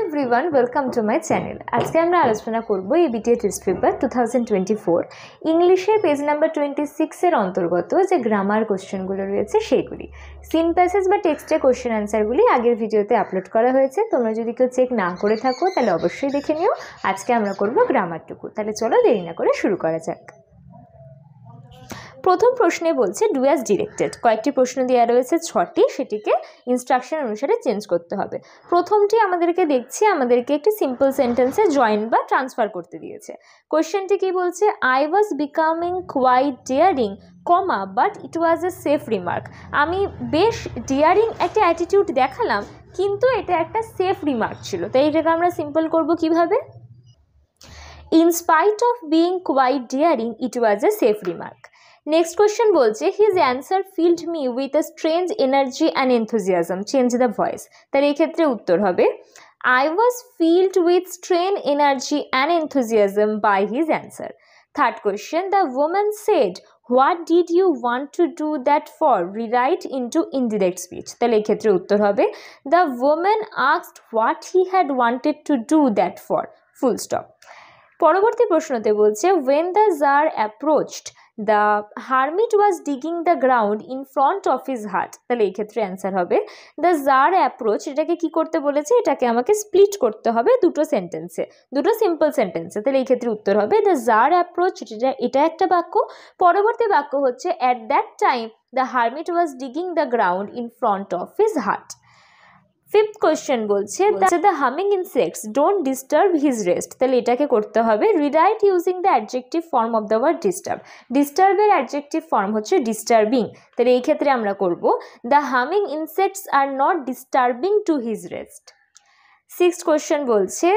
Everyone welcome to my channel. আজকে আমরা আলোচনা করব এবিটিএ টেস্ট পেপার 2024 ইংলিশের পেজ নাম্বার 26 এর অন্তর্গত যে গ্রামার কোশ্চেনগুলো রয়েছে সেগুলি। সিন প্যাসেজ বা টেক্সটে কোশ্চেন অ্যান্সারগুলি আগের ভিডিওতে আপলোড করা হয়েছে, তোমরা যদি কেউ চেক না করে থাকো তাহলে অবশ্যই দেখে নিও। আজকে আমরা করব গ্রামারটুকু, তাহলে চলো দেরি না করে শুরু করা যাক। প্রথম প্রশ্নে বলছে ডু অ্যাজ ডিরেক্টেড। কয়েকটি প্রশ্ন দেওয়া রয়েছে 6টি, সেটিকে ইনস্ট্রাকশন অনুসারে চেঞ্জ করতে হবে। প্রথমটি আমাদেরকে একটি সিম্পল সেন্টেন্সে জয়েন বা ট্রান্সফার করতে দিয়েছে। কোয়েশ্চেনটি কি বলছে? I was becoming quite daring comma but it was a safe remark. আমি বেশ ডেয়ারিং একটা অ্যাটিটিউড দেখালাম, কিন্তু এটা একটা সেফ রিমার্ক ছিল। তাই এটাকে আমরা সিম্পল করব কিভাবে? In spite of being quite daring it was a safe remark. Next question বলছে his answer filled me with a strange energy and enthusiasm, change the voice. তাহলে এই ক্ষেত্রে উত্তর হবে I was filled with strange energy and enthusiasm by his answer. Third question the woman said what did you want to do that for, rewrite into indirect speech. তাহলে এই ক্ষেত্রে উত্তর হবে the woman asked what he had wanted to do that for, full stop. পরবর্তী প্রশ্নতে বলছে when the Tsar approached the hermit was digging the ground in front of his hut। তাহলে এই ক্ষেত্রে অ্যান্সার হবে the Tsar approached। এটাকে কি করতে বলেছে? এটাকে আমাকে স্প্লিট করতে হবে দুটো সেন্টেন্সে, দুটো সিম্পল সেন্টেন্সে। তাহলে এই ক্ষেত্রে উত্তর হবে the Tsar approached, এটা একটা বাক্য। পরবর্তী বাক্য হচ্ছে at that time the hermit was digging the ground in front of his hut। Fifth question বলছে the humming insects don't disturb his rest. তাহলে এটাকে করতে হবে rewrite using the adjective form of the word disturb. ডিস্টার্বের adjective form হচ্ছে disturbing. তাহলে এই ক্ষেত্রে আমরা করব the humming insects are not disturbing to his rest. Sixth question বলছে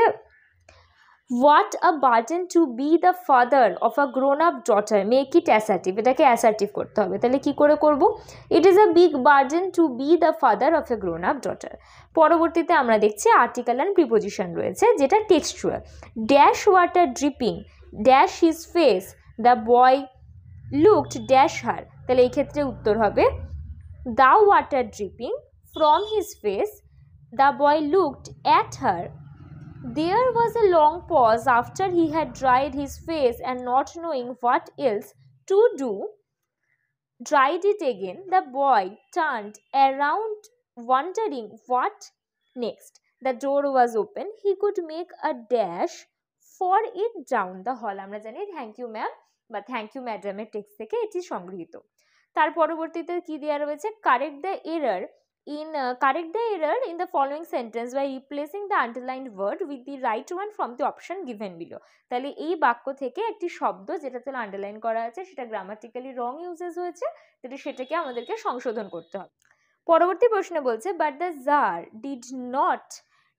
what a burden to be the father of a grown up daughter, make it assertive. এটাকে assertive করতে হবে। তাহলে কি করে করব? It is a big burden to be the father of a grown up daughter. পরবর্তীতে আমরা দেখছি আর্টিকেল অ্যান্ড প্রিপোজিশন রয়েছে, যেটা textual. Dash water dripping dash his face, the boy looked dash her. তাহলে এই ক্ষেত্রে উত্তর হবে the water dripping from his face, the boy looked at her. There was a long pause after he had dried his face and not knowing what else to do, dried it again. The boy turned around wondering what next. The door was open. He could make a dash for it down the hall. আমরা জানি thank you ma'am বা thank you ম্যাডামের text থেকে এটি সংগৃহীত। তার পরবর্তীতে কি দেওয়া রয়েছে? Correct the error in the following sentence by replacing the underlined word with the right one from the option given below। তাহলে এই বাক্য থেকে একটি শব্দ যেটাতে আন্ডারলাইন করা আছে সেটা গ্রামাটিক্যালি রং ইউজেস হয়েছে, তাহলে সেটাকে আমাদেরকে সংশোধন করতে হবে। পরবর্তী প্রশ্নে বলছে but the czar did not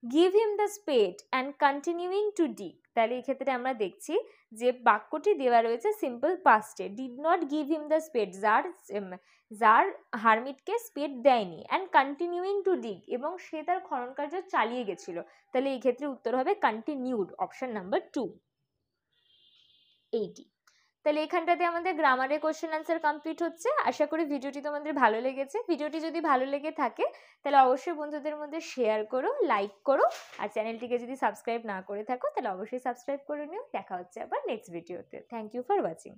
give him the spade and continuing to dig. তাহলে এই ক্ষেত্রে আমরা দেখছি যে বাক্যটি দেওয়া রয়েছে simple past, did not give him the spade, czar হারমিটকে স্পেড দেয়নি, অ্যান্ড কন্টিনিউইং টু ডিগ, এবং সে তার খনন কার্য চালিয়ে গেছিল। তাহলে এই ক্ষেত্রে উত্তর হবে কন্টিনিউড, অপশন নাম্বার 2 এইটি। তাহলে এখানটাতে আমাদের গ্রামারের কোশ্চেন আনসার কমপ্লিট হচ্ছে। আশা করি ভিডিওটি তোমাদের ভালো লেগেছে। ভিডিওটি যদি ভালো লেগে থাকে তাহলে অবশ্যই বন্ধুদের মধ্যে শেয়ার করো, লাইক করো, আর চ্যানেলটিকে যদি সাবস্ক্রাইব না করে থাকো তাহলে অবশ্যই সাবস্ক্রাইব করে নিও। দেখা হচ্ছে আবার নেক্সট ভিডিওতে। Thank you for watching.